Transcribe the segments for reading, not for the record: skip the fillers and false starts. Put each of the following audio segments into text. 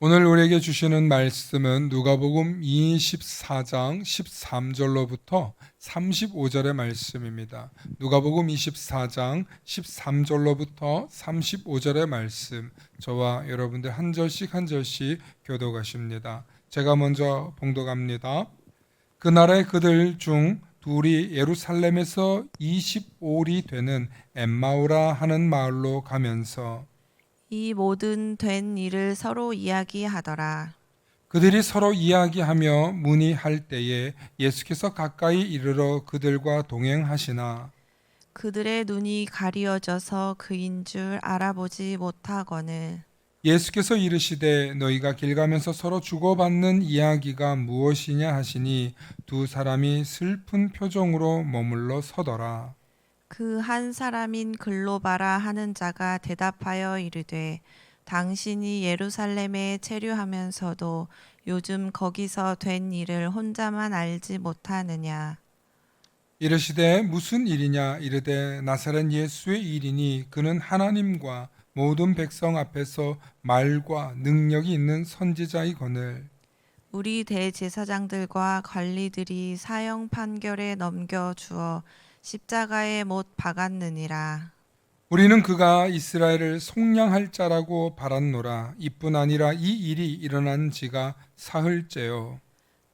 오늘 우리에게 주시는 말씀은 누가복음 24장 13절로부터 35절의 말씀입니다. 누가복음 24장 13절로부터 35절의 말씀, 저와 여러분들 한 절씩 한 절씩 교독하십니다. 제가 먼저 봉독합니다. 그날에 그들 중 둘이 예루살렘에서 25里되는 엠마오라 하는 마을로 가면서 이 모든 된 일을 서로 이야기하더라. 그들이 서로 이야기하며 문의할 때에 예수께서 가까이 이르러 그들과 동행하시나 그들의 눈이 가리어져서 그인 줄 알아보지 못하거늘. 예수께서 이르시되 너희가 길 가면서 서로 주고받는 이야기가 무엇이냐 하시니 두 사람이 슬픈 표정으로 머물러 서더라. 그 한 사람인 글로바라 하는 자가 대답하여 이르되 당신이 예루살렘에 체류하면서도 요즘 거기서 된 일을 혼자만 알지 못하느냐. 이르시되 무슨 일이냐 이르되 나사렛 예수의 일이니 그는 하나님과 모든 백성 앞에서 말과 능력이 있는 선지자이거늘 우리 대제사장들과 관리들이 사형 판결에 넘겨 주어 십자가에 못 박았느니라. 우리는 그가 이스라엘을 속량할 자라고 바랐노라. 이뿐 아니라 이 일이 일어난 지가 사흘째요.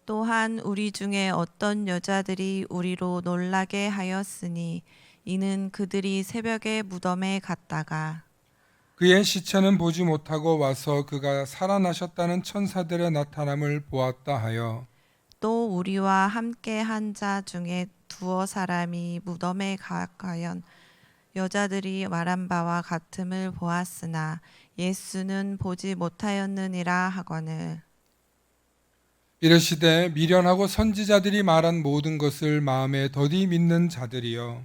또한 우리 중에 어떤 여자들이 우리로 놀라게 하였으니 이는 그들이 새벽에 무덤에 갔다가 그의 시체는 보지 못하고 와서 그가 살아나셨다는 천사들의 나타남을 보았다 하여 또 우리와 함께 한 자 중에 두어 사람이 무덤에 가까연 여자들이 말한 바와 같음을 보았으나 예수는 보지 못하였느니라 하거늘. 이르시되 미련하고 선지자들이 말한 모든 것을 마음에 더디 믿는 자들이여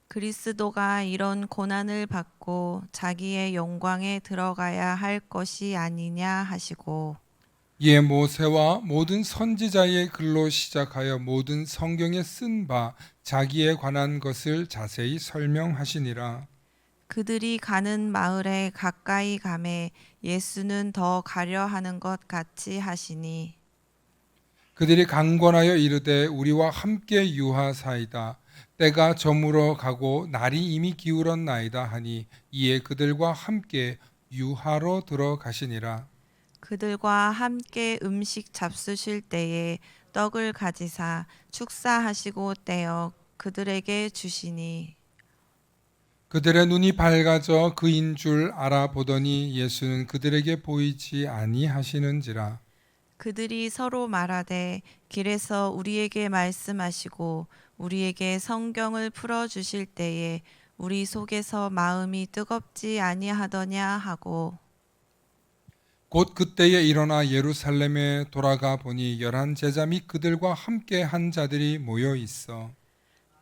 그리스도가 이런 고난을 받고 자기의 영광에 들어가야 할 것이 아니냐 하시고 이에 모세와 모든 선지자의 글로 시작하여 모든 성경에 쓴 바 자기에 관한 것을 자세히 설명하시니라. 그들이 가는 마을에 가까이 가매 예수는 더 가려 하는 것 같이 하시니 그들이 강권하여 이르되 우리와 함께 유하사이다. 때가 저물어 가고 날이 이미 기울었나이다 하니 이에 그들과 함께 유하로 들어가시니라. 그들과 함께 음식 잡수실 때에 떡을 가지사 축사하시고 떼어 그들에게 주시니 그들의 눈이 밝아져 그인 줄 알아보더니 예수는 그들에게 보이지 아니하시는지라. 그들이 서로 말하되 길에서 우리에게 말씀하시고 우리에게 성경을 풀어 주실 때에 우리 속에서 마음이 뜨겁지 아니하더냐 하고 곧 그때에 일어나 예루살렘에 돌아가 보니 11제자 및 그들과 함께 한 자들이 모여 있어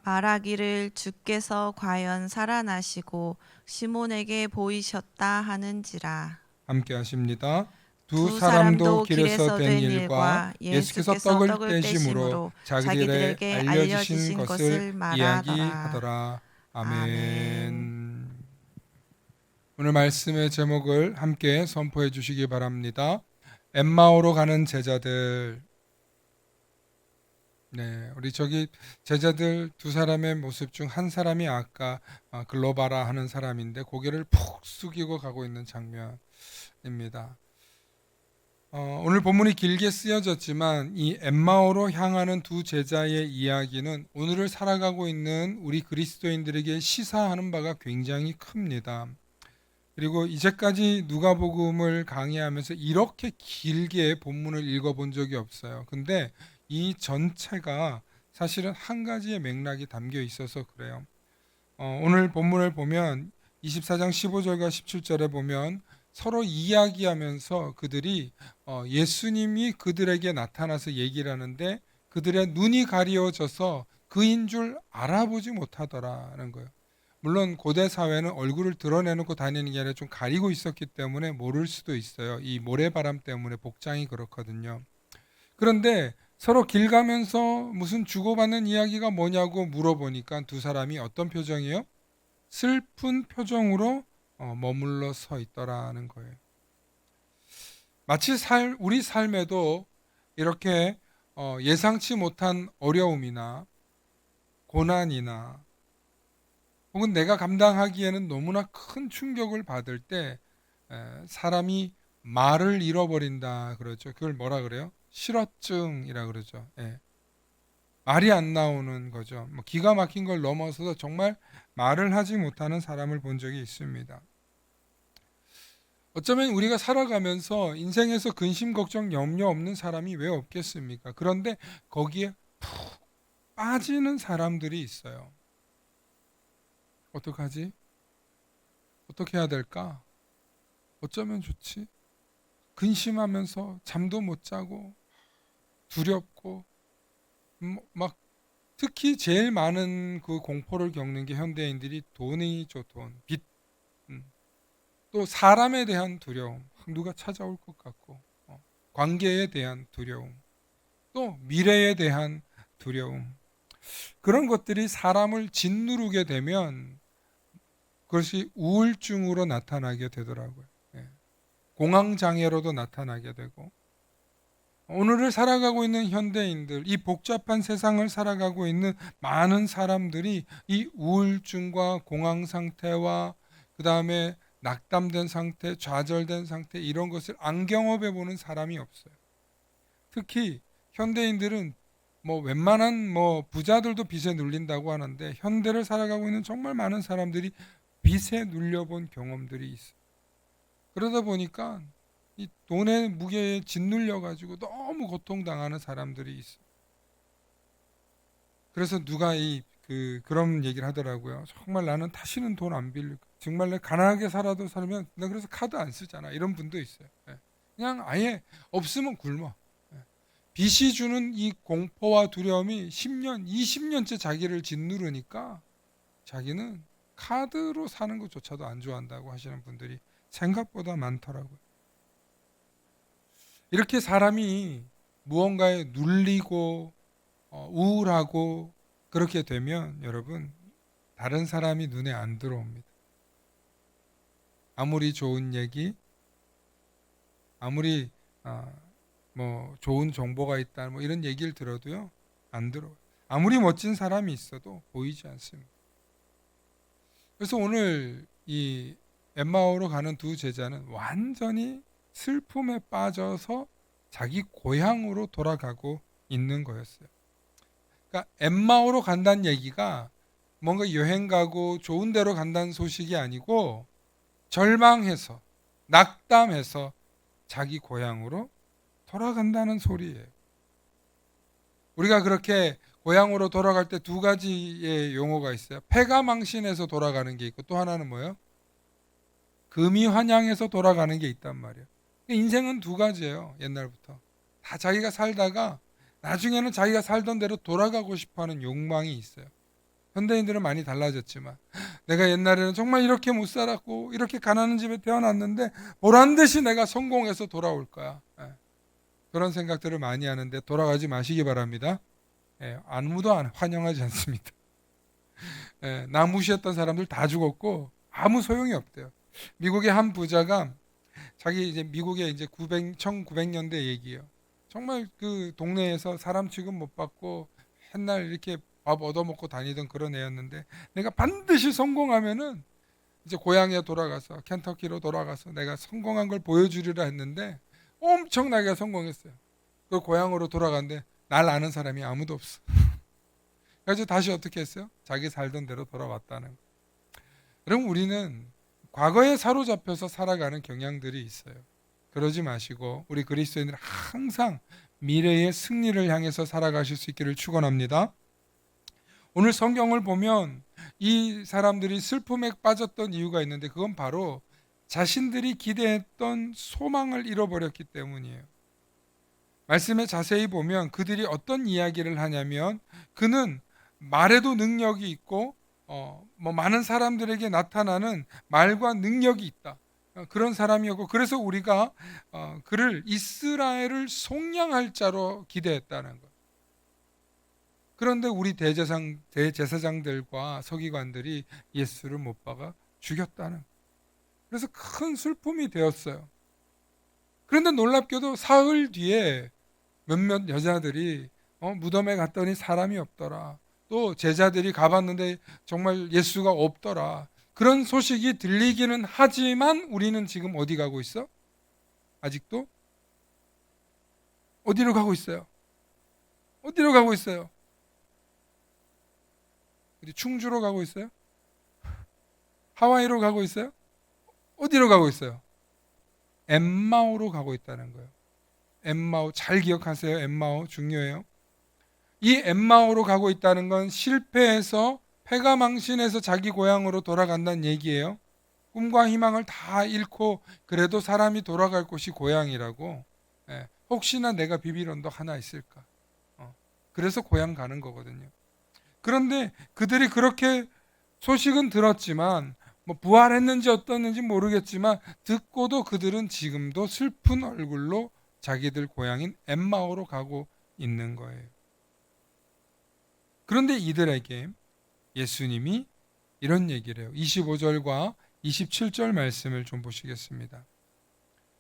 말하기를 주께서 과연 살아나시고 시몬에게 보이셨다 하는지라. 함께 하십니다. 두 두 사람도 사람도 길에서 길에서 된 된 일과 일과 예수께서 예수께서 떡을 떡을 떼심으로 떼심으로 자기들의 자기들에게 알려주신 알려주신 것을 것을 말하더라. 이야기하더라. 아멘. 아멘. 오늘 말씀의 제목을 함께 선포해 주시기 바랍니다. 엠마오로 가는 제자들. 네, 우리 저기 제자들 두 사람의 모습 중 한 사람이 아까 글로바라 하는 사람인데 고개를 푹 숙이고 가고 있는 장면입니다. 오늘 본문이 길게 쓰여졌지만 이 엠마오로 향하는 두 제자의 이야기는 오늘을 살아가고 있는 우리 그리스도인들에게 시사하는 바가 굉장히 큽니다. 그리고 이제까지 누가복음을 강의하면서 이렇게 길게 본문을 읽어본 적이 없어요. 근데 이 전체가 사실은 한 가지의 맥락이 담겨 있어서 그래요. 오늘 본문을 보면 24장 15절과 17절에 보면 서로 이야기하면서 그들이 예수님이 그들에게 나타나서 얘기를 하는데 그들의 눈이 가리워져서 그인 줄 알아보지 못하더라는 거예요. 물론 고대 사회는 얼굴을 드러내놓고 다니는 게 아니라 좀 가리고 있었기 때문에 모를 수도 있어요. 이 모래바람 때문에 복장이 그렇거든요. 그런데 서로 길 가면서 무슨 주고받는 이야기가 뭐냐고 물어보니까 두 사람이 어떤 표정이에요? 슬픈 표정으로 머물러 서 있더라는 거예요. 마치 우리 삶에도 이렇게 예상치 못한 어려움이나 고난이나 혹은 내가 감당하기에는 너무나 큰 충격을 받을 때 사람이 말을 잃어버린다 그러죠. 그걸 뭐라 그래요? 실어증이라 그러죠. 예. 말이 안 나오는 거죠. 뭐 기가 막힌 걸 넘어서서 정말 말을 하지 못하는 사람을 본 적이 있습니다. 어쩌면 우리가 살아가면서 인생에서 근심 걱정 염려 없는 사람이 왜 없겠습니까? 그런데 거기에 푹 빠지는 사람들이 있어요. 어떡하지? 어떻게 해야 될까? 어쩌면 좋지? 근심하면서 잠도 못 자고 두렵고 막 특히 제일 많은 그 공포를 겪는 게 현대인들이 돈이죠, 돈, 빚, 음. 또 사람에 대한 두려움, 누가 찾아올 것 같고, 관계에 대한 두려움, 또 미래에 대한 두려움. 그런 것들이 사람을 짓누르게 되면 그것이 우울증으로 나타나게 되더라고요. 예. 공황장애로도 나타나게 되고, 오늘을 살아가고 있는 현대인들, 이 복잡한 세상을 살아가고 있는 많은 사람들이 이 우울증과 공황 상태와 그 다음에 낙담된 상태, 좌절된 상태 이런 것을 안 경험해 보는 사람이 없어요. 특히 현대인들은 뭐 웬만한 뭐 부자들도 빚에 눌린다고 하는데 현대를 살아가고 있는 정말 많은 사람들이 빚에 눌려본 경험들이 있어요. 그러다 보니까 이 돈의 무게에 짓눌려 가지고 너무 고통당하는 사람들이 있어. 그래서 누가 그런 얘기를 하더라고요. 정말 나는 다시는 돈 안 빌릴 거야. 정말 내 가난하게 살아도 살면 나 그래서 카드 안 쓰잖아. 이런 분도 있어요. 예. 그냥 아예 없으면 굶어. 예. 빚이 주는 이 공포와 두려움이 10년, 20년째 자기를 짓누르니까 자기는 카드로 사는 것조차도 안 좋아한다고 하시는 분들이 생각보다 많더라고요. 이렇게 사람이 무언가에 눌리고 우울하고 그렇게 되면 여러분 다른 사람이 눈에 안 들어옵니다. 아무리 좋은 얘기, 아무리 뭐 좋은 정보가 있다 뭐 이런 얘기를 들어도요 안 들어요. 아무리 멋진 사람이 있어도 보이지 않습니다. 그래서 오늘 이 엠마오로 가는 두 제자는 완전히 슬픔에 빠져서 자기 고향으로 돌아가고 있는 거였어요. 그러니까 엠마오로 간다는 얘기가 뭔가 여행 가고 좋은 데로 간다는 소식이 아니고 절망해서 낙담해서 자기 고향으로 돌아간다는 소리예요. 우리가 그렇게 고향으로 돌아갈 때 두 가지의 용어가 있어요. 패가망신해서 돌아가는 게 있고 또 하나는 뭐예요? 금이환영해서 돌아가는 게 있단 말이에요. 인생은 두 가지예요. 옛날부터. 다 자기가 살다가 나중에는 자기가 살던 대로 돌아가고 싶어하는 욕망이 있어요. 현대인들은 많이 달라졌지만 내가 옛날에는 정말 이렇게 못 살았고 이렇게 가난한 집에 태어났는데 보란듯이 내가 성공해서 돌아올 거야. 그런 생각들을 많이 하는데 돌아가지 마시기 바랍니다. 아무도 환영하지 않습니다. 나 무시했던 사람들 다 죽었고 아무 소용이 없대요. 미국의 한 부자가 자기 이제 미국의 이제 1900년대 얘기예요. 정말 그 동네에서 사람 취급 못 받고 맨날 이렇게 밥 얻어먹고 다니던 그런 애였는데 내가 반드시 성공하면은 이제 고향에 돌아가서 켄터키로 돌아가서 내가 성공한 걸 보여주리라 했는데 엄청나게 성공했어요. 그 고향으로 돌아갔는데 날 아는 사람이 아무도 없어. 그래서 다시 어떻게 했어요? 자기 살던 대로 돌아왔다는 거. 그럼 우리는 과거에 사로잡혀서 살아가는 경향들이 있어요. 그러지 마시고 우리 그리스도인들 항상 미래의 승리를 향해서 살아가실 수 있기를 축원합니다. 오늘 성경을 보면 이 사람들이 슬픔에 빠졌던 이유가 있는데 그건 바로 자신들이 기대했던 소망을 잃어버렸기 때문이에요. 말씀에 자세히 보면 그들이 어떤 이야기를 하냐면 그는 말에도 능력이 있고 뭐 많은 사람들에게 나타나는 말과 능력이 있다. 그런 사람이었고 그래서 우리가 그를 이스라엘을 속량할 자로 기대했다는 것. 그런데 우리 대제사장들과 서기관들이 예수를 못 박아 죽였다는 것. 그래서 큰 슬픔이 되었어요. 그런데 놀랍게도 사흘 뒤에 몇몇 여자들이 무덤에 갔더니 사람이 없더라. 또 제자들이 가봤는데 정말 예수가 없더라. 그런 소식이 들리기는 하지만 우리는 지금 어디 가고 있어? 아직도? 어디로 가고 있어요? 어디로 가고 있어요? 어디 충주로 가고 있어요? 하와이로 가고 있어요? 어디로 가고 있어요? 엠마오로 가고 있다는 거예요. 엠마오 잘 기억하세요. 엠마오 중요해요. 이 엠마오로 가고 있다는 건 실패해서 패가 망신해서 자기 고향으로 돌아간다는 얘기예요. 꿈과 희망을 다 잃고 그래도 사람이 돌아갈 곳이 고향이라고. 예, 혹시나 내가 비빌 언덕 하나 있을까. 그래서 고향 가는 거거든요. 그런데 그들이 그렇게 소식은 들었지만 뭐 부활했는지 어떻는지 모르겠지만 듣고도 그들은 지금도 슬픈 얼굴로 자기들 고향인 엠마오로 가고 있는 거예요. 그런데 이들에게 예수님이 이런 얘기를 해요. 25절과 27절 말씀을 좀 보시겠습니다.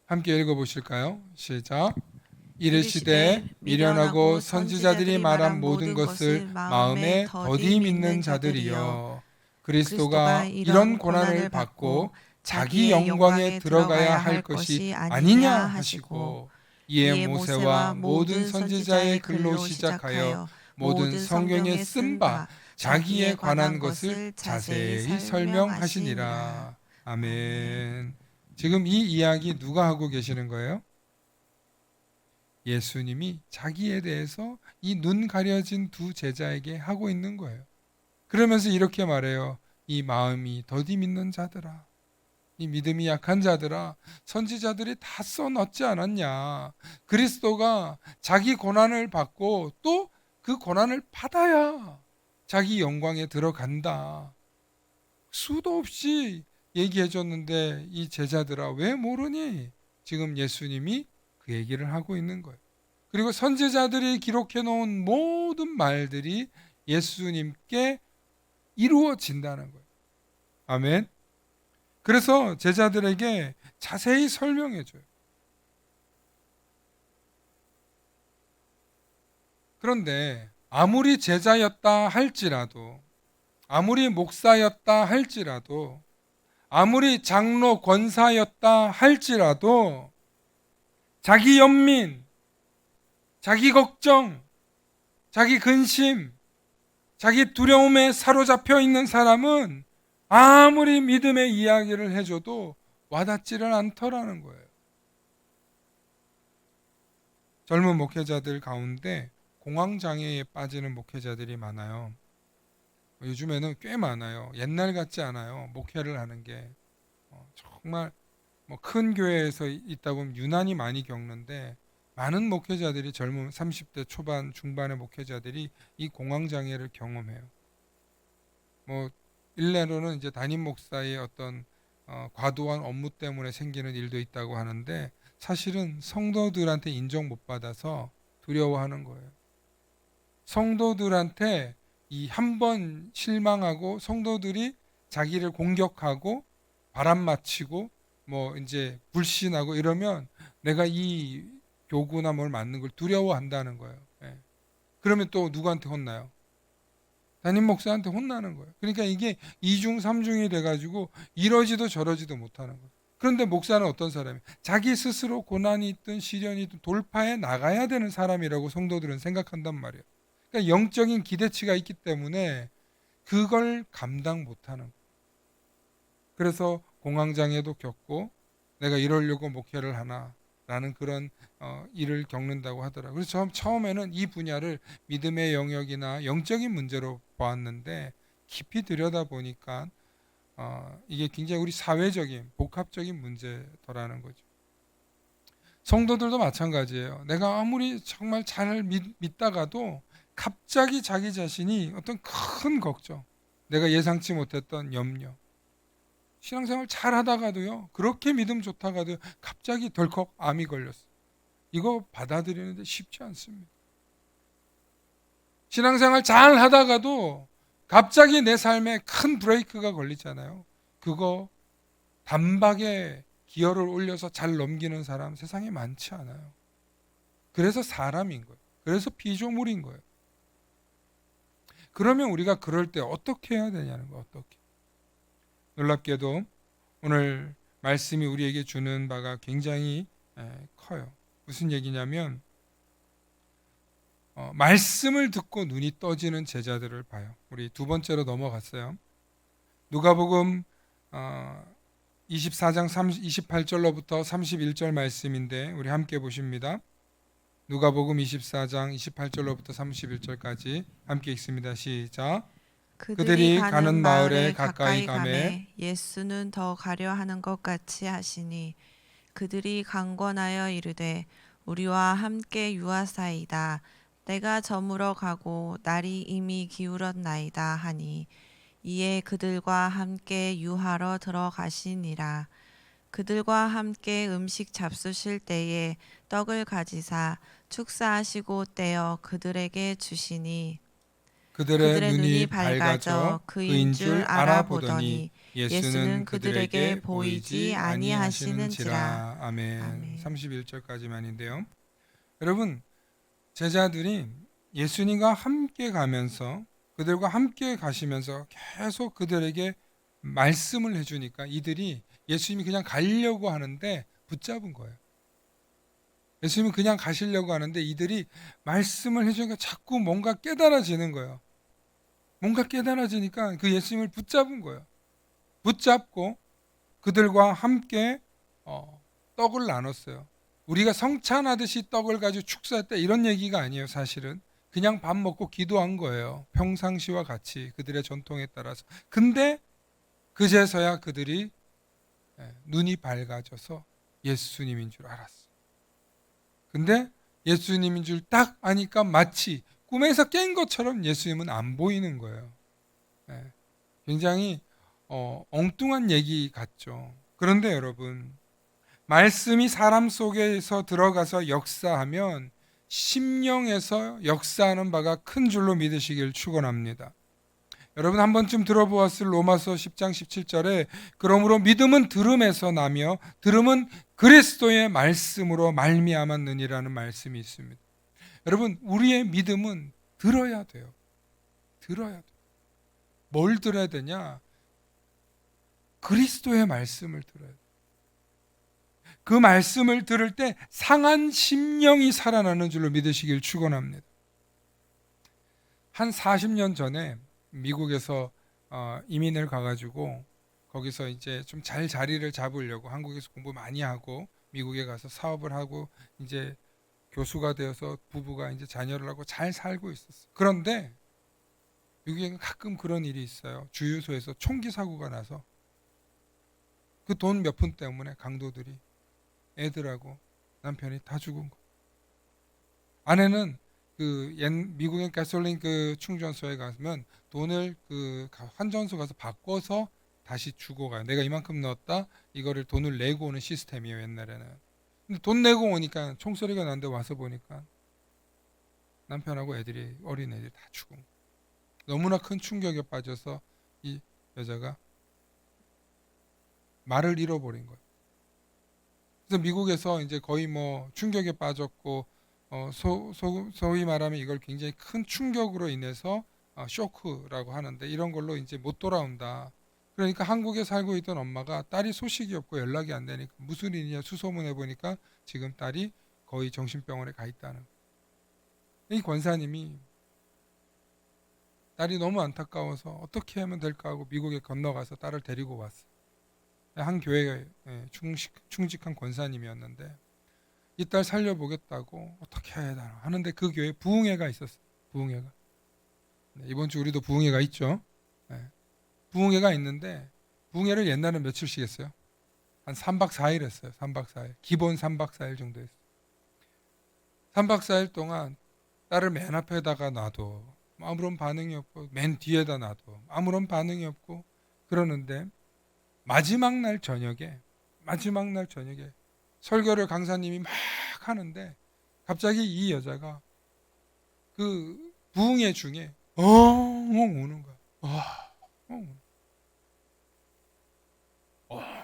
함께 읽어보실까요? 시작. 이르시되 미련하고 선지자들이 말한 모든 것을 마음에 더디 믿는 자들이여, 그리스도가 이런 고난을 받고 자기 영광에 들어가야 할 것이 아니냐 하시고, 이에 모세와 모든 선지자의 글로 시작하여 모든 성경에 쓴 바 자기에 관한 것을 자세히 설명하시니라. 아멘. 지금 이 이야기 누가 하고 계시는 거예요? 예수님이 자기에 대해서 이 눈 가려진 두 제자에게 하고 있는 거예요. 그러면서 이렇게 말해요. 이 마음이 더디 믿는 자들아, 이 믿음이 약한 자들아, 선지자들이 다 써놨지 않았냐. 그리스도가 자기 고난을 받고 또 그 고난을 받아야 자기 영광에 들어간다. 수도 없이 얘기해 줬는데 이 제자들아 왜 모르니? 지금 예수님이 그 얘기를 하고 있는 거예요. 그리고 선지자들이 기록해 놓은 모든 말들이 예수님께 이루어진다는 거예요. 아멘. 그래서 제자들에게 자세히 설명해 줘요. 그런데 아무리 제자였다 할지라도, 아무리 목사였다 할지라도, 아무리 장로 권사였다 할지라도 자기 연민, 자기 걱정, 자기 근심, 자기 두려움에 사로잡혀 있는 사람은 아무리 믿음의 이야기를 해줘도 와닿지를 않더라는 거예요. 젊은 목회자들 가운데 공황장애에 빠지는 목회자들이 많아요. 요즘에는 꽤 많아요. 옛날 같지 않아요. 목회를 하는 게. 정말 큰 교회에서 있다 보면 유난히 많이 겪는데, 많은 목회자들이 젊은 30대 초반 중반의 목회자들이 이 공황장애를 경험해요. 일례로는 이제 담임 목사의 어떤 과도한 업무 때문에 생기는 일도 있다고 하는데, 사실은 성도들한테 인정 못 받아서 두려워하는 거예요. 성도들한테 이 한 번 실망하고 성도들이 자기를 공격하고 바람맞히고 이제 불신하고 이러면 내가 이 교구나 뭘 맞는 걸 두려워한다는 거예요. 예. 그러면 또 누구한테 혼나요? 담임 목사한테 혼나는 거예요. 그러니까 이게 이중 삼중이 돼가지고 이러지도 저러지도 못하는 거예요. 그런데 목사는 어떤 사람이에요? 자기 스스로 고난이 있든 시련이 있든 돌파해 나가야 되는 사람이라고 성도들은 생각한단 말이에요. 그러니까 영적인 기대치가 있기 때문에 그걸 감당 못하는 거예요. 그래서 공황장애도 겪고 내가 이러려고 목회를 하나 라는 그런 일을 겪는다고 하더라고요. 그래서 처음에는 이 분야를 믿음의 영역이나 영적인 문제로 보았는데, 깊이 들여다보니까 이게 굉장히 우리 사회적인 복합적인 문제더라는 거죠. 성도들도 마찬가지예요. 내가 아무리 정말 잘 믿다가도 갑자기 자기 자신이 어떤 큰 걱정, 내가 예상치 못했던 염려, 신앙생활 잘 하다가도요, 그렇게 믿음 좋다가도 갑자기 덜컥 암이 걸렸어요. 이거 받아들이는데 쉽지 않습니다. 신앙생활 잘 하다가도 갑자기 내 삶에 큰 브레이크가 걸리잖아요. 그거 단박에 기여를 올려서 잘 넘기는 사람 세상에 많지 않아요. 그래서 사람인 거예요. 그래서 피조물인 거예요. 그러면 우리가 그럴 때 어떻게 해야 되냐는 거예요. 어떻게. 놀랍게도 오늘 말씀이 우리에게 주는 바가 굉장히 커요. 무슨 얘기냐면 말씀을 듣고 눈이 떠지는 제자들을 봐요. 우리 두 번째로 넘어갔어요. 누가복음 24장 28절로부터 31절 말씀인데 우리 함께 보십니다. 누가복음 24장 28절로부터 31절까지 함께 읽습니다. 시작. 그들이 가는 마을에 가까이 가매 가매 예수는 더 가려 하는 것 같이 하시니 그들이 강권하여 이르되 우리와 함께 유하사이다. 때가 저물어 가고 날이 이미 기울었나이다 하니 이에 그들과 함께 유하러 들어가시니라. 그들과 함께 음식 잡수실 때에 떡을 가지사 축사하시고 떼어 그들에게 주시니 그들의 눈이 밝아져 밝아져 그인 줄 알아보더니 예수는 예수는 그들에게 그들에게 보이지 보이지 아니하시는지라. 아멘. 아멘. 31절까지만인데요. 여러분, 제자들이 예수님과 함께 가면서 그들과 함께 가시면서 계속 그들에게 말씀을 해주니까 이들이 예수님이 그냥 가려고 하는데 붙잡은 거예요. 예수님이 그냥 가시려고 하는데 이들이 말씀을 해주니까 자꾸 뭔가 깨달아지는 거예요. 뭔가 깨달아지니까 그 예수님을 붙잡은 거예요. 붙잡고 그들과 함께 떡을 나눴어요. 우리가 성찬하듯이 떡을 가지고 축사했다 이런 얘기가 아니에요. 사실은 그냥 밥 먹고 기도한 거예요. 평상시와 같이 그들의 전통에 따라서. 근데 그제서야 그들이 눈이 밝아져서 예수님인 줄 알았어요. 근데 예수님인 줄 딱 아니까 마치 꿈에서 깬 것처럼 예수님은 안 보이는 거예요. 굉장히 엉뚱한 얘기 같죠. 그런데 여러분, 말씀이 사람 속에서 들어가서 역사하면 심령에서 역사하는 바가 큰 줄로 믿으시길 축원합니다. 여러분 한 번쯤 들어보았을 로마서 10장 17절에 그러므로 믿음은 들음에서 나며 들음은 그리스도의 말씀으로 말미암았느니라는 말씀이 있습니다. 여러분 우리의 믿음은 들어야 돼요. 들어야 돼요. 뭘 들어야 되냐? 그리스도의 말씀을 들어야 돼요. 그 말씀을 들을 때 상한 심령이 살아나는 줄로 믿으시길 축원합니다. 한 40년 전에 미국에서 이민을 가가지고 거기서 이제 좀 잘 자리를 잡으려고 한국에서 공부 많이 하고 미국에 가서 사업을 하고 이제 교수가 되어서 부부가 이제 자녀를 하고 잘 살고 있었어요. 그런데 미국에는 가끔 그런 일이 있어요. 주유소에서 총기 사고가 나서 그 돈 몇 푼 때문에 강도들이 애들하고 남편이 다 죽은 거. 아내는 그 미국의 가솔린 그 충전소에 가면 돈을 그 환전소 가서 바꿔서 다시 주고 가요. 내가 이만큼 넣었다. 이거를 돈을 내고 오는 시스템이에요, 옛날에는. 근데 돈 내고 오니까 총소리가 나는데 와서 보니까 남편하고 애들이 어린 애들이 다 죽은 거예요. 너무나 큰 충격에 빠져서 이 여자가 말을 잃어버린 거예요. 그래서 미국에서 이제 거의 뭐 충격에 빠졌고 소위 말하면 이걸 굉장히 큰 충격으로 인해서 쇼크라고 하는데 이런 걸로 이제 못 돌아온다. 그러니까 한국에 살고 있던 엄마가 딸이 소식이 없고 연락이 안 되니까 무슨 일이냐 수소문해 보니까 지금 딸이 거의 정신병원에 가 있다는 거예요. 이 권사님이 딸이 너무 안타까워서 어떻게 하면 될까 하고 미국에 건너가서 딸을 데리고 왔어요. 한 교회에 충직한 권사님이었는데 이 딸 살려보겠다고 어떻게 해야 되나 하는데 그 교회에 부흥회가 있었어요. 부흥회가. 이번 주 우리도 부흥회가 있죠. 부흥회가 있는데 부흥회를 옛날엔 며칠씩 했어요? 한 3박 4일 했어요. 3박 4일. 기본 3박 4일 정도 했어요. 3박 4일 동안 딸을 맨 앞에다가 놔도 아무런 반응이 없고 맨 뒤에다 놔도 아무런 반응이 없고 그러는데 마지막 날 저녁에 설교를 강사님이 막 하는데 갑자기 이 여자가 그 부흥회 중에 엉엉 우는 거야. 엉엉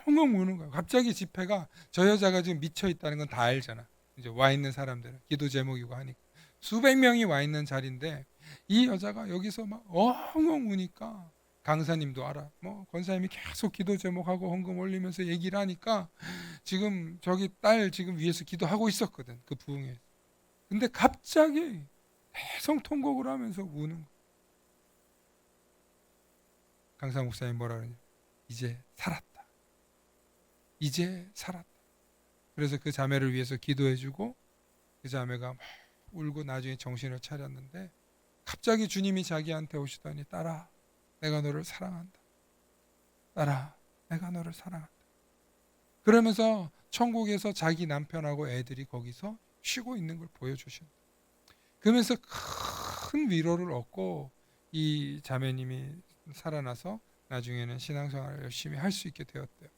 엉엉 우는 거예요. 갑자기 집회가 저 여자가 지금 미쳐 있다는 건 다 알잖아. 이제 와 있는 사람들은 기도 제목이고 하니까 수백 명이 와 있는 자리인데 이 여자가 여기서 막 엉엉 우니까 강사님도 알아. 뭐 권사님이 계속 기도 제목하고 헌금 올리면서 얘기를 하니까 지금 저기 딸 지금 위에서 기도하고 있었거든. 그 부흥회. 근데 갑자기 대성 통곡을 하면서 우는 거야. 강사 목사님 뭐라 그러냐? 이제 살았다. 이제 살았다. 그래서 그 자매를 위해서 기도해주고 그 자매가 막 울고 나중에 정신을 차렸는데 갑자기 주님이 자기한테 오시더니 딸아 내가 너를 사랑한다. 딸아 내가 너를 사랑한다. 그러면서 천국에서 자기 남편하고 애들이 거기서 쉬고 있는 걸 보여주신다. 그러면서 큰 위로를 얻고 이 자매님이 살아나서 나중에는 신앙생활을 열심히 할 수 있게 되었대요.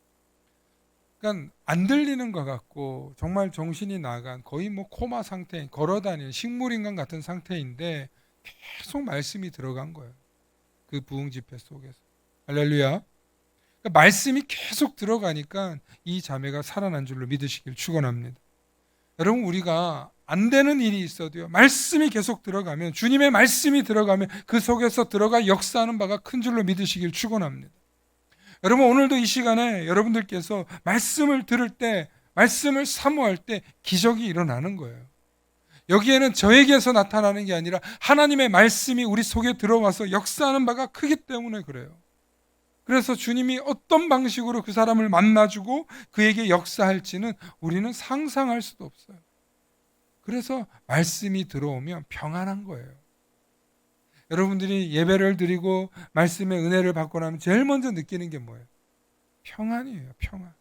그러니까 안 들리는 것 같고 정말 정신이 나간 거의 뭐 코마 상태, 걸어다니는 식물인간 같은 상태인데 계속 말씀이 들어간 거예요. 그 부흥 집회 속에서. 할렐루야. 그러니까 말씀이 계속 들어가니까 이 자매가 살아난 줄로 믿으시길 축원합니다. 여러분 우리가 안 되는 일이 있어도요. 말씀이 계속 들어가면 주님의 말씀이 들어가면 그 속에서 들어가 역사하는 바가 큰 줄로 믿으시길 축원합니다. 여러분 오늘도 이 시간에 여러분들께서 말씀을 들을 때 말씀을 사모할 때 기적이 일어나는 거예요. 여기에는 저에게서 나타나는 게 아니라 하나님의 말씀이 우리 속에 들어와서 역사하는 바가 크기 때문에 그래요. 그래서 주님이 어떤 방식으로 그 사람을 만나주고 그에게 역사할지는 우리는 상상할 수도 없어요. 그래서 말씀이 들어오면 평안한 거예요. 여러분들이 예배를 드리고 말씀의 은혜를 받고 나면 제일 먼저 느끼는 게 뭐예요? 평안이에요. 평안.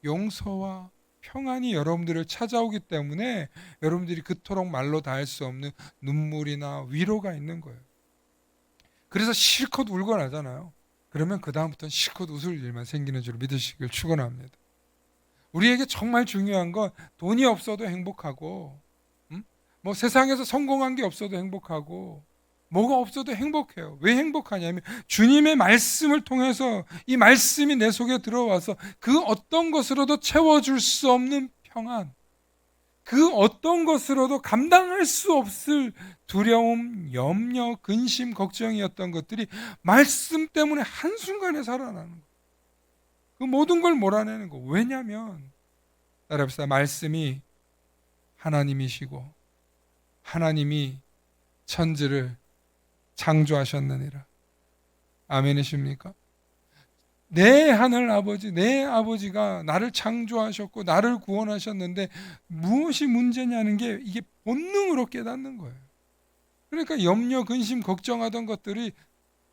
용서와 평안이 여러분들을 찾아오기 때문에 여러분들이 그토록 말로 다 할 수 없는 눈물이나 위로가 있는 거예요. 그래서 실컷 울고 나잖아요. 그러면 그 다음부터는 실컷 웃을 일만 생기는 줄 믿으시길 축원합니다. 우리에게 정말 중요한 건 돈이 없어도 행복하고 뭐 세상에서 성공한 게 없어도 행복하고 뭐가 없어도 행복해요. 왜 행복하냐면 주님의 말씀을 통해서 이 말씀이 내 속에 들어와서 그 어떤 것으로도 채워줄 수 없는 평안, 그 어떤 것으로도 감당할 수 없을 두려움, 염려, 근심, 걱정이었던 것들이 말씀 때문에 한순간에 살아나는 거예요. 그 모든 걸 몰아내는 거. 왜냐하면 따라합시다. 말씀이 하나님이시고 하나님이 천지를 창조하셨느니라. 아멘이십니까? 내 하늘 아버지, 내 아버지가 나를 창조하셨고 나를 구원하셨는데 무엇이 문제냐는 게 이게 본능으로 깨닫는 거예요. 그러니까 염려, 근심, 걱정하던 것들이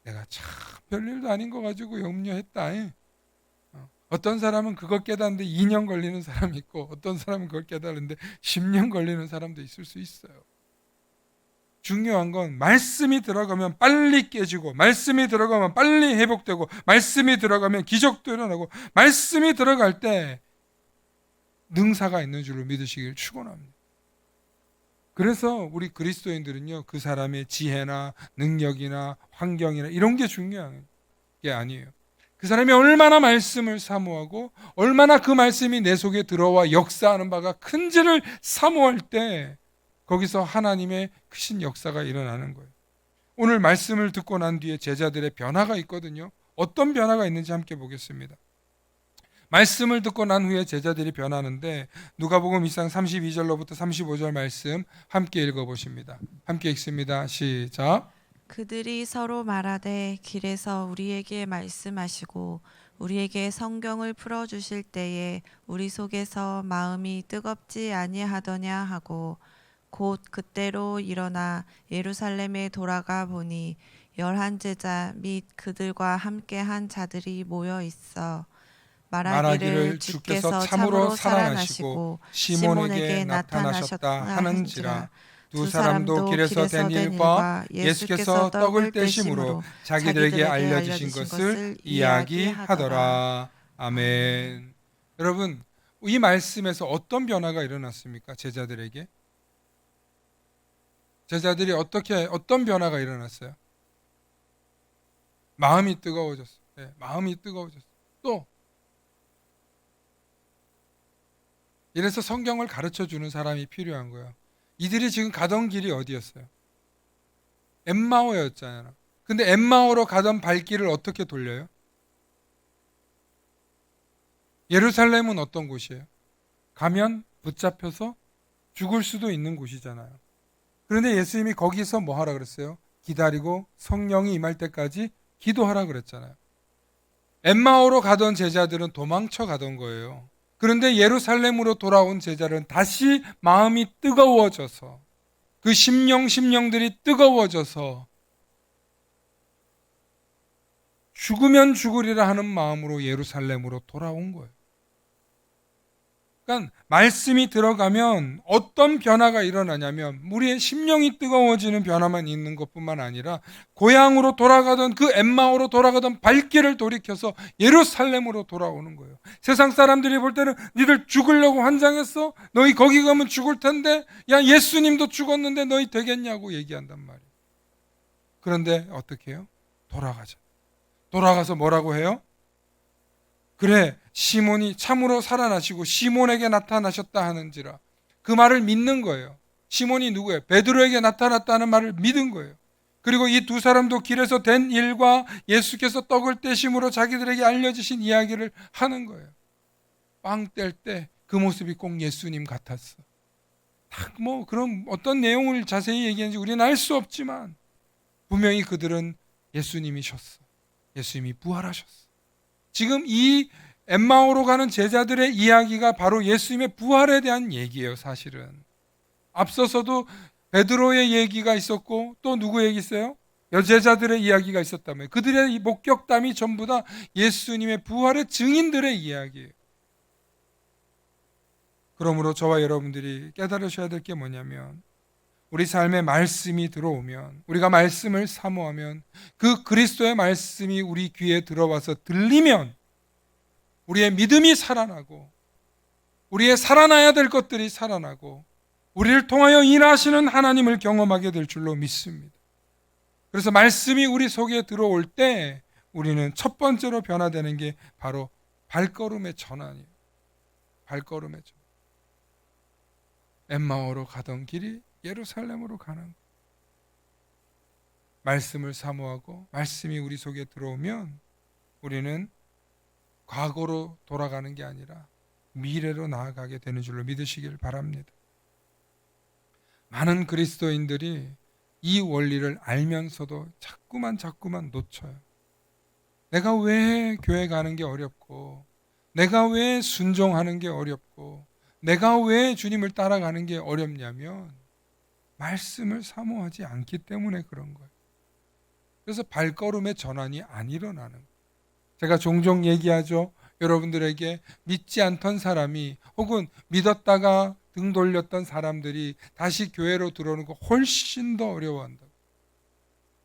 내가 참 별일도 아닌 거 가지고 염려했다. 어떤 사람은 그걸 깨닫는데 2년 걸리는 사람이 있고 어떤 사람은 그걸 깨닫는데 10년 걸리는 사람도 있을 수 있어요. 중요한 건 말씀이 들어가면 빨리 깨지고 말씀이 들어가면 빨리 회복되고 말씀이 들어가면 기적도 일어나고 말씀이 들어갈 때 능사가 있는 줄로 믿으시길 축원합니다. 그래서 우리 그리스도인들은요 그 사람의 지혜나 능력이나 환경이나 이런 게 중요한 게 아니에요. 그 사람이 얼마나 말씀을 사모하고 얼마나 그 말씀이 내 속에 들어와 역사하는 바가 큰지를 사모할 때 거기서 하나님의 크신 역사가 일어나는 거예요. 오늘 말씀을 듣고 난 뒤에 제자들의 변화가 있거든요. 어떤 변화가 있는지 함께 보겠습니다. 말씀을 듣고 난 후에 제자들이 변하는데 누가복음 2장 32절로부터 35절 말씀 함께 읽어보십니다. 함께 읽습니다. 시작. 그들이 서로 말하되 길에서 우리에게 말씀하시고 우리에게 성경을 풀어주실 때에 우리 속에서 마음이 뜨겁지 아니하더냐 하고 곧 그때로 일어나 예루살렘에 돌아가 보니 11 제자 및 그들과 함께한 자들이 모여 있어 말하기를 주께서 참으로 살아나시고 시몬에게 나타나셨다 하는지라. 두 사람도 길에서 된 일과 예수께서 떡을 떼심으로 자기들에게 알려주신 것을 이야기하더라. 아멘. 여러분 이 말씀에서 어떤 변화가 일어났습니까? 제자들에게 제자들이 어떤 변화가 일어났어요? 마음이 뜨거워졌어요. 네, 마음이 뜨거워졌어요. 또 이래서 성경을 가르쳐 주는 사람이 필요한 거예요. 이들이 지금 가던 길이 어디였어요? 엠마오였잖아요. 근데 엠마오로 가던 발길을 어떻게 돌려요? 예루살렘은 어떤 곳이에요? 가면 붙잡혀서 죽을 수도 있는 곳이잖아요. 그런데 예수님이 거기서 뭐 하라 그랬어요? 기다리고 성령이 임할 때까지 기도하라 그랬잖아요. 엠마오로 가던 제자들은 도망쳐 가던 거예요. 그런데 예루살렘으로 돌아온 제자들은 다시 마음이 뜨거워져서 그 심령들이 뜨거워져서 죽으면 죽으리라 하는 마음으로 예루살렘으로 돌아온 거예요. 그러니까 말씀이 들어가면 어떤 변화가 일어나냐면 우리의 심령이 뜨거워지는 변화만 있는 것뿐만 아니라 고향으로 돌아가던 그 엠마오로 돌아가던 발길을 돌이켜서 예루살렘으로 돌아오는 거예요. 세상 사람들이 볼 때는 니들 죽으려고 환장했어? 너희 거기 가면 죽을 텐데 야 예수님도 죽었는데 너희 되겠냐고 얘기한단 말이에요. 그런데 어떻게 해요? 돌아가서 뭐라고 해요? 그래 시몬이 참으로 살아나시고 시몬에게 나타나셨다 하는지라 그 말을 믿는 거예요. 시몬이 누구예요? 베드로에게 나타났다는 말을 믿은 거예요. 그리고 이 두 사람도 길에서 된 일과 예수께서 떡을 떼심으로 자기들에게 알려주신 이야기를 하는 거예요. 빵 뗄 때 그 모습이 꼭 예수님 같았어. 딱 뭐 그런 어떤 내용을 자세히 얘기하는지 우리는 알 수 없지만 분명히 그들은 예수님이셨어. 예수님이 부활하셨어. 지금 이 엠마오로 가는 제자들의 이야기가 바로 예수님의 부활에 대한 얘기예요, 사실은. 앞서서도 베드로의 얘기가 있었고 또 누구 얘기 있어요? 여제자들의 이야기가 있었다며. 그들의 목격담이 전부 다 예수님의 부활의 증인들의 이야기예요. 그러므로 저와 여러분들이 깨달으셔야 될 게 뭐냐면 우리 삶에 말씀이 들어오면 우리가 말씀을 사모하면 그 그리스도의 말씀이 우리 귀에 들어와서 들리면 우리의 믿음이 살아나고 우리의 살아나야 될 것들이 살아나고 우리를 통하여 일하시는 하나님을 경험하게 될 줄로 믿습니다. 그래서 말씀이 우리 속에 들어올 때 우리는 첫 번째로 변화되는 게 바로 발걸음의 전환이에요. 발걸음의 전환. 엠마오로 가던 길이 예루살렘으로 가는 거예요. 말씀을 사모하고 말씀이 우리 속에 들어오면 우리는 과거로 돌아가는 게 아니라 미래로 나아가게 되는 줄로 믿으시길 바랍니다. 많은 그리스도인들이 이 원리를 알면서도 자꾸만 놓쳐요. 내가 왜 교회 가는 게 어렵고 내가 왜 순종하는 게 어렵고 내가 왜 주님을 따라가는 게 어렵냐면 말씀을 사모하지 않기 때문에 그런 거예요. 그래서 발걸음의 전환이 안 일어나는 거예요. 제가 종종 얘기하죠. 여러분들에게 믿지 않던 사람이 혹은 믿었다가 등 돌렸던 사람들이 다시 교회로 들어오는 거 훨씬 더 어려워한다.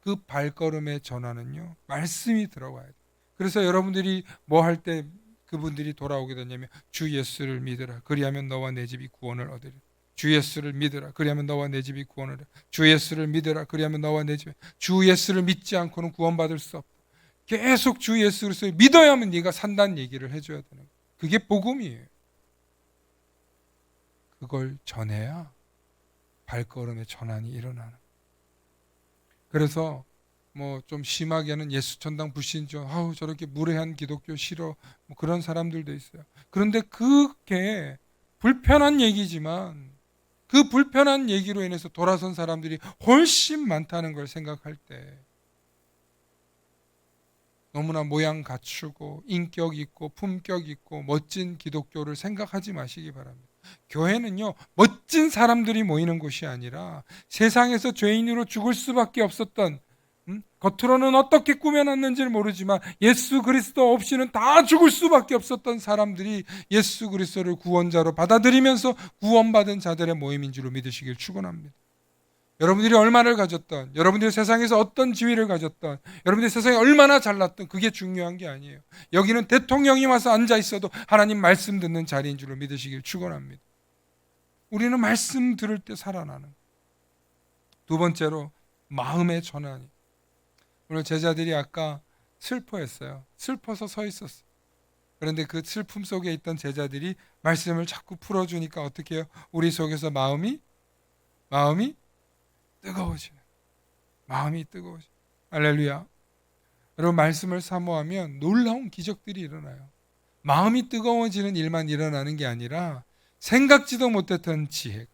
그 발걸음의 전환은요, 말씀이 들어와야 돼요. 그래서 여러분들이 뭐 할 때 그분들이 돌아오게 되냐면 주 예수를 믿으라. 그리하면 너와 내 집이 구원을 얻으리라. 주 예수를 믿으라. 그리하면 너와 내 집이 구원을 얻으리라. 주 예수를 믿으라. 그리하면 너와 내 집이 주 예수를 믿지 않고는 구원받을 수 없다. 계속 주 예수 그리스도를 믿어야만 네가 산다는 얘기를 해줘야 되는 거예요. 그게 복음이에요. 그걸 전해야 발걸음의 전환이 일어나는. 그래서 뭐 좀 심하게는 예수천당 불신조, 아우 저렇게 무례한 기독교 싫어, 뭐 그런 사람들도 있어요. 그런데 그게 불편한 얘기지만 그 불편한 얘기로 인해서 돌아선 사람들이 훨씬 많다는 걸 생각할 때 너무나 모양 갖추고 인격 있고 품격 있고 멋진 기독교를 생각하지 마시기 바랍니다. 교회는요, 멋진 사람들이 모이는 곳이 아니라 세상에서 죄인으로 죽을 수밖에 없었던, 겉으로는 어떻게 꾸며놨는지를 모르지만 예수 그리스도 없이는 다 죽을 수밖에 없었던 사람들이 예수 그리스도를 구원자로 받아들이면서 구원받은 자들의 모임인 줄로 믿으시길 축원합니다. 여러분들이 얼마를 가졌던, 여러분들이 세상에서 어떤 지위를 가졌던, 여러분들이 세상에 얼마나 잘났던, 그게 중요한 게 아니에요. 여기는 대통령이 와서 앉아 있어도 하나님 말씀 듣는 자리인 줄로 믿으시길 축원합니다. 우리는 말씀 들을 때 살아나는. 두 번째로 마음의 전환이. 오늘 제자들이 아까 슬퍼했어요. 슬퍼서 서 있었어요. 그런데 그 슬픔 속에 있던 제자들이 말씀을 자꾸 풀어주니까 어떻게 해요? 우리 속에서 마음이 뜨거워지는, 마음이 뜨거워지는. 할렐루야. 여러분, 말씀을 사모하면 놀라운 기적들이 일어나요. 마음이 뜨거워지는 일만 일어나는 게 아니라 생각지도 못했던 지혜가,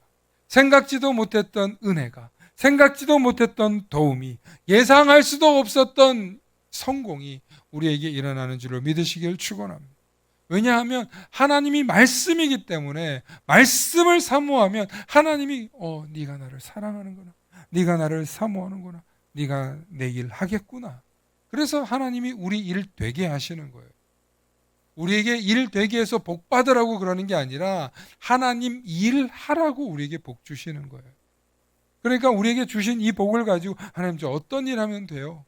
생각지도 못했던 은혜가, 생각지도 못했던 도움이, 예상할 수도 없었던 성공이 우리에게 일어나는 줄로 믿으시길 축원합니다. 왜냐하면 하나님이 말씀이기 때문에 말씀을 사모하면 하나님이 네가 나를 사랑하는구나, 네가 나를 사모하는구나, 네가 내 일 하겠구나. 그래서 하나님이 우리 일 되게 하시는 거예요. 우리에게 일 되게 해서 복 받으라고 그러는 게 아니라 하나님 일 하라고 우리에게 복 주시는 거예요. 그러니까 우리에게 주신 이 복을 가지고 하나님 저 어떤 일 하면 돼요?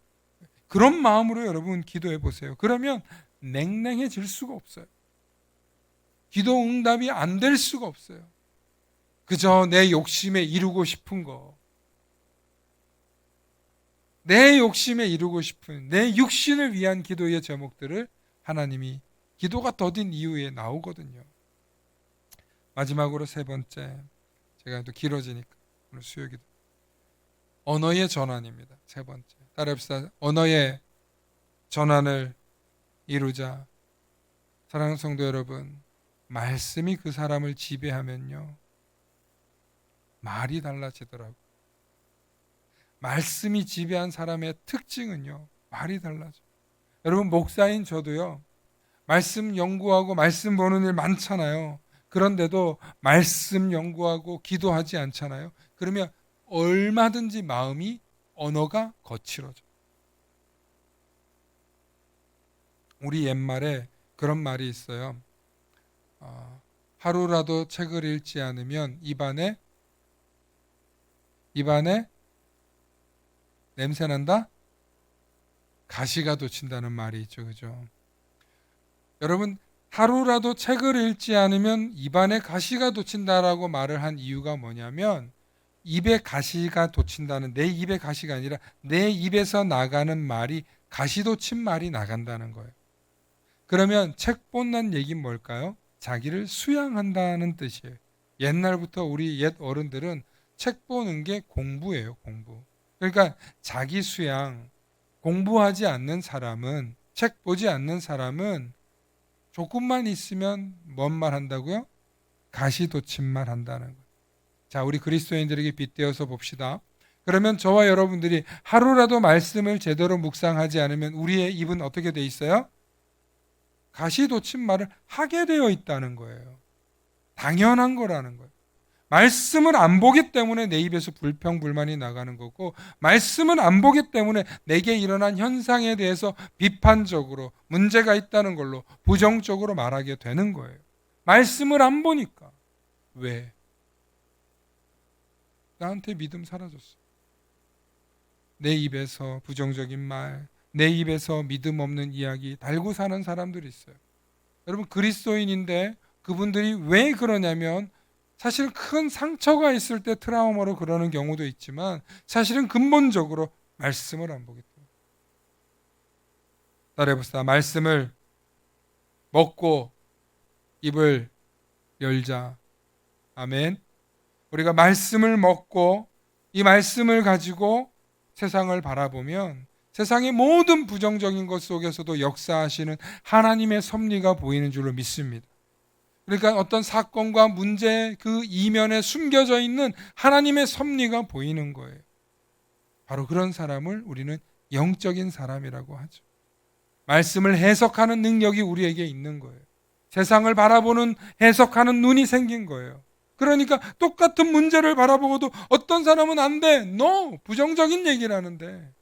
그런 마음으로 여러분 기도해 보세요. 그러면 냉랭해질 수가 없어요. 기도 응답이 안 될 수가 없어요. 그저 내 욕심에 이루고 싶은 거, 내 욕심에 이루고 싶은 내 육신을 위한 기도의 제목들을 하나님이 기도가 더딘 이후에 나오거든요. 마지막으로 세 번째, 제가 또 길어지니까 오늘 수요기도 언어의 전환입니다. 세 번째, 따라합시다. 언어의 전환을 이루자. 사랑하는 성도 여러분, 말씀이 그 사람을 지배하면요, 말이 달라지더라고요. 말씀이 지배한 사람의 특징은요, 말이 달라져. 여러분, 목사인 저도요, 말씀 연구하고 말씀 보는 일 많잖아요. 그런데도 말씀 연구하고 기도하지 않잖아요. 그러면 얼마든지 마음이, 언어가 거칠어져. 우리 옛말에 그런 말이 있어요. 하루라도 책을 읽지 않으면 입안에 냄새난다? 가시가 돋친다는 말이 있죠. 그죠? 여러분, 하루라도 책을 읽지 않으면 입안에 가시가 돋친다라고 말을 한 이유가 뭐냐면, 입에 가시가 돋친다는, 내 입에 가시가 아니라 내 입에서 나가는 말이 가시 돋친 말이 나간다는 거예요. 그러면 책 본다는 얘기는 뭘까요? 자기를 수양한다는 뜻이에요. 옛날부터 우리 옛 어른들은 책 보는 게 공부예요, 공부. 그러니까 자기 수양, 공부하지 않는 사람은, 책 보지 않는 사람은 조금만 있으면 뭔 말 한다고요? 가시돋친 말 한다는 거예요. 자, 우리 그리스도인들에게 빗대어서 봅시다. 그러면 저와 여러분들이 하루라도 말씀을 제대로 묵상하지 않으면 우리의 입은 어떻게 돼 있어요? 가시돋친 말을 하게 되어 있다는 거예요. 당연한 거라는 거예요. 말씀을 안 보기 때문에 내 입에서 불평불만이 나가는 거고, 말씀을 안 보기 때문에 내게 일어난 현상에 대해서 비판적으로 문제가 있다는 걸로 부정적으로 말하게 되는 거예요. 말씀을 안 보니까. 왜? 나한테 믿음 사라졌어. 내 입에서 부정적인 말, 내 입에서 믿음 없는 이야기 달고 사는 사람들이 있어요. 여러분, 그리스도인인데 그분들이 왜 그러냐면, 사실 큰 상처가 있을 때 트라우마로 그러는 경우도 있지만 사실은 근본적으로 말씀을 안 보기 때문에. 따라해봅시다. 말씀을 먹고 입을 열자. 아멘. 우리가 말씀을 먹고 이 말씀을 가지고 세상을 바라보면 세상의 모든 부정적인 것 속에서도 역사하시는 하나님의 섭리가 보이는 줄로 믿습니다. 그러니까 어떤 사건과 문제 그 이면에 숨겨져 있는 하나님의 섭리가 보이는 거예요. 바로 그런 사람을 우리는 영적인 사람이라고 하죠. 말씀을 해석하는 능력이 우리에게 있는 거예요. 세상을 바라보는, 해석하는 눈이 생긴 거예요. 그러니까 똑같은 문제를 바라보고도 어떤 사람은 안 돼, no, 부정적인 얘기를 하는데,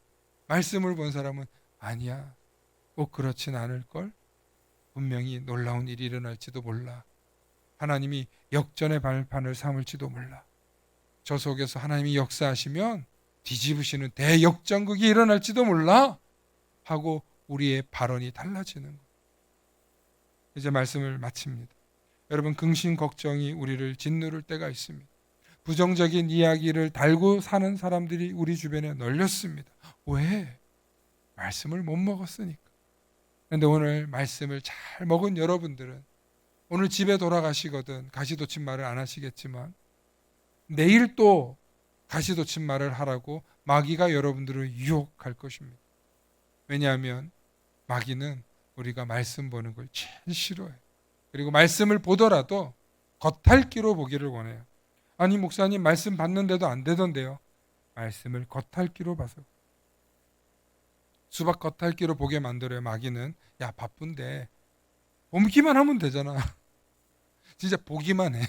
말씀을 본 사람은 아니야, 꼭 그렇진 않을걸, 분명히 놀라운 일이 일어날지도 몰라, 하나님이 역전의 발판을 삼을지도 몰라, 저 속에서 하나님이 역사하시면 뒤집으시는 대역전극이 일어날지도 몰라 하고 우리의 발언이 달라지는 거예요. 이제 말씀을 마칩니다. 여러분, 근심 걱정이 우리를 짓누를 때가 있습니다. 부정적인 이야기를 달고 사는 사람들이 우리 주변에 널렸습니다. 왜? 말씀을 못 먹었으니까. 그런데 오늘 말씀을 잘 먹은 여러분들은 오늘 집에 돌아가시거든 가시돋친 말을 안 하시겠지만 내일 또 가시돋친 말을 하라고 마귀가 여러분들을 유혹할 것입니다. 왜냐하면 마귀는 우리가 말씀 보는 걸 제일 싫어해요. 그리고 말씀을 보더라도 겉핥기로 보기를 원해요. 아니 목사님 말씀 봤는데도 안 되던데요. 말씀을 겉핥기로 봐서 수박 겉핥기로 보게 만들어요. 마귀는 야 바쁜데 보기만 하면 되잖아. 진짜 보기만 해.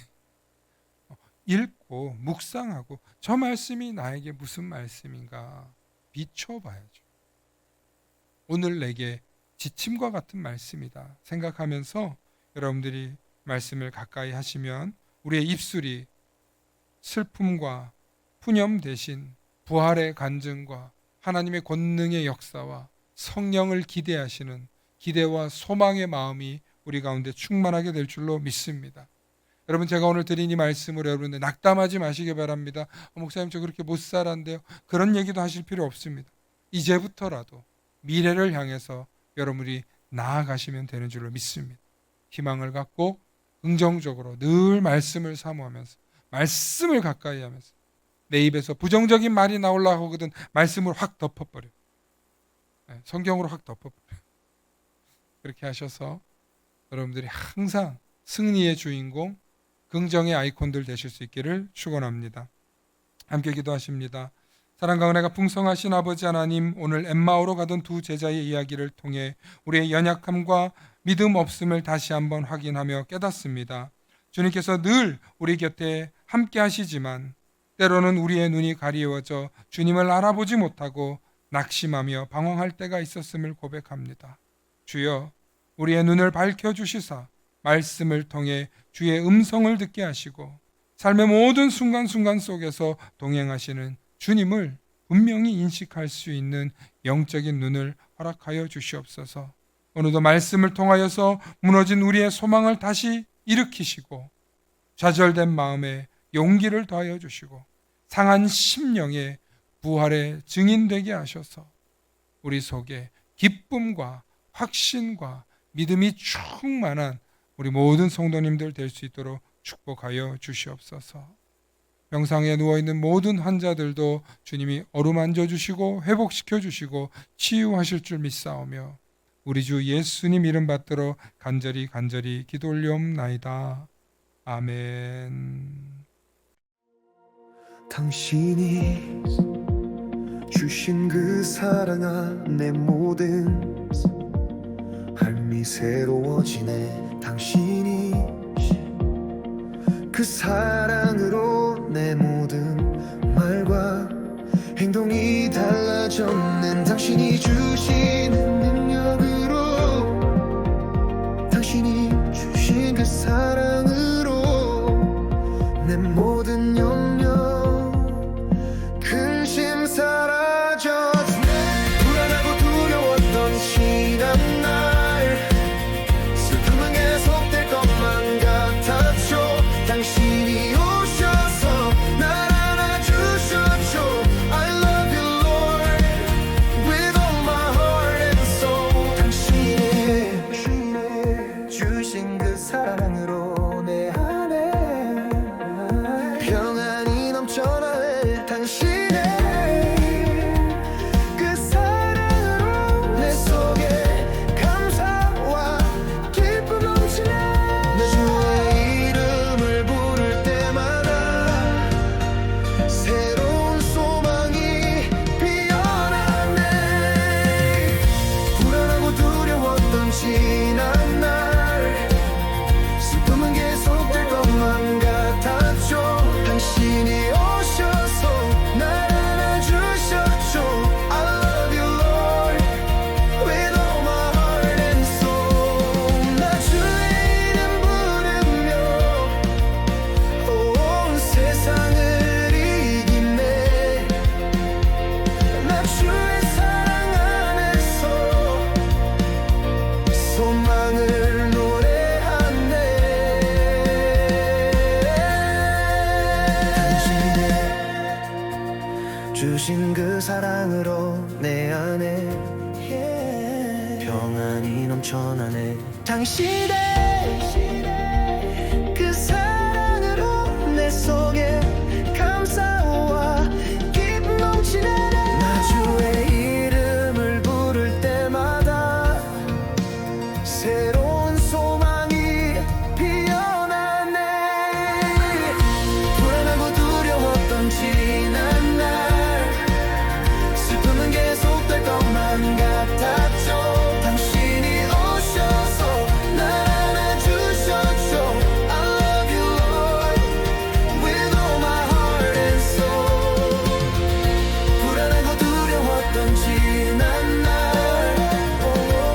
읽고 묵상하고 저 말씀이 나에게 무슨 말씀인가 비춰봐야죠. 오늘 내게 지침과 같은 말씀이다 생각하면서 여러분들이 말씀을 가까이 하시면 우리의 입술이 슬픔과 푸념 대신 부활의 간증과 하나님의 권능의 역사와 성령을 기대하시는 기대와 소망의 마음이 우리 가운데 충만하게 될 줄로 믿습니다. 여러분 제가 오늘 드린 이 말씀으로 여러분들 낙담하지 마시기 바랍니다. 목사님 저 그렇게 못 살았는데요. 그런 얘기도 하실 필요 없습니다. 이제부터라도 미래를 향해서 여러분이 나아가시면 되는 줄로 믿습니다. 희망을 갖고 긍정적으로 늘 말씀을 사모하면서 말씀을 가까이 하면서 내 입에서 부정적인 말이 나오려고 하거든 말씀을 확 덮어버려. 성경으로 확 덮어버려. 그렇게 하셔서 여러분들이 항상 승리의 주인공 긍정의 아이콘들 되실 수 있기를 축원합니다. 함께 기도하십니다. 사랑과 은혜가 풍성하신 아버지 하나님, 오늘 엠마오로 가던 두 제자의 이야기를 통해 우리의 연약함과 믿음 없음을 다시 한번 확인하며 깨닫습니다. 주님께서 늘 우리 곁에 함께 하시지만 때로는 우리의 눈이 가리워져 주님을 알아보지 못하고 낙심하며 방황할 때가 있었음을 고백합니다. 주여, 우리의 눈을 밝혀주시사 말씀을 통해 주의 음성을 듣게 하시고 삶의 모든 순간순간 속에서 동행하시는 주님을 분명히 인식할 수 있는 영적인 눈을 허락하여 주시옵소서. 오늘도 말씀을 통하여서 무너진 우리의 소망을 다시 일으키시고 좌절된 마음에 용기를 더하여 주시고 상한 심령에 부활의 증인되게 하셔서 우리 속에 기쁨과 확신과 믿음이 충만한 우리 모든 성도님들 될 수 있도록 축복하여 주시옵소서. 병상에 누워있는 모든 환자들도 주님이 어루만져 주시고 회복시켜 주시고 치유하실 줄 믿사오며 우리 주 예수님 이름 받들어 간절히 기도 올리옵나이다. 아멘. 당신이 주신 그 사랑 안에 모든 삶이 새로워지네. 당신이 그 사랑으로 내 모든 말과 행동이 달라졌는 당신이 주신 능력으로 당신이 주신 그 사랑으로 내 모든 염려 근심 사라져주네. 불안하고 두려웠던 지난날 슬픔은 계속될 것만 같았죠. 당신이 오셔서 날 안아주셨죠. I love you Lord with all my heart and soul. 당신이 주신 그 사랑으로 내 안에 평안이 넘쳐나네. 당신의 그 사랑으로 내 속에 감사와 기쁨 넘치네. 내 주의 이름을 부를 때마다 새로운 소망이 피어나네. 불안하고 두려웠던 지난날 슬픔은 계속될 것만 같았죠. 당신이 오셔서 날 안아주셨죠. I love you Lord with all my heart and soul. 나 주의 이름 부르며 온 세상을 이기네. 나 주의 사랑 안에서 소망을 노래하네. 당신의 주신 그 사랑으로 내 안에 평안이 전하네. 당신의 그 사랑으로 내 속에 감사와 기쁨 넘치네. 나 주의 이름을 부를 때마다 새로운 소망이 피어나네. 불안하고 두려웠던 지난 날 슬픔은 계속될 것만 같았죠. 당신이 오셔서 날 안아주셨죠. I love you Lord with all my heart and soul. 불안하고 두려웠던 지난 날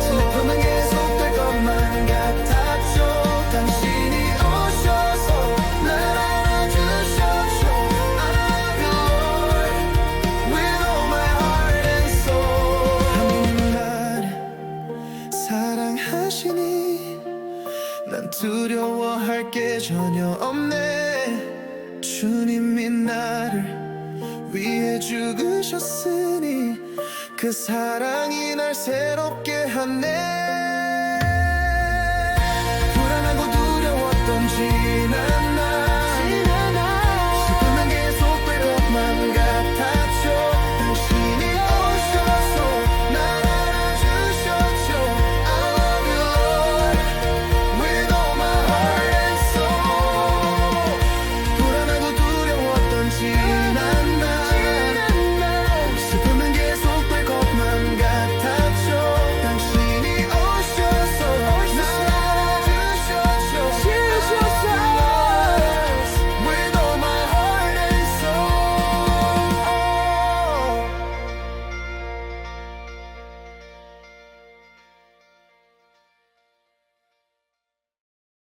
슬픔은 계속될 것만 같았죠. 당신이 오셔서 날 안아주셨죠. I love you Lord with all my heart and soul. 하나님 나를 사랑하시니 난 두려워할 게 전혀 없네. 주님이 나를 위해 죽으셨으니 그 사랑이 날 새롭게 하네.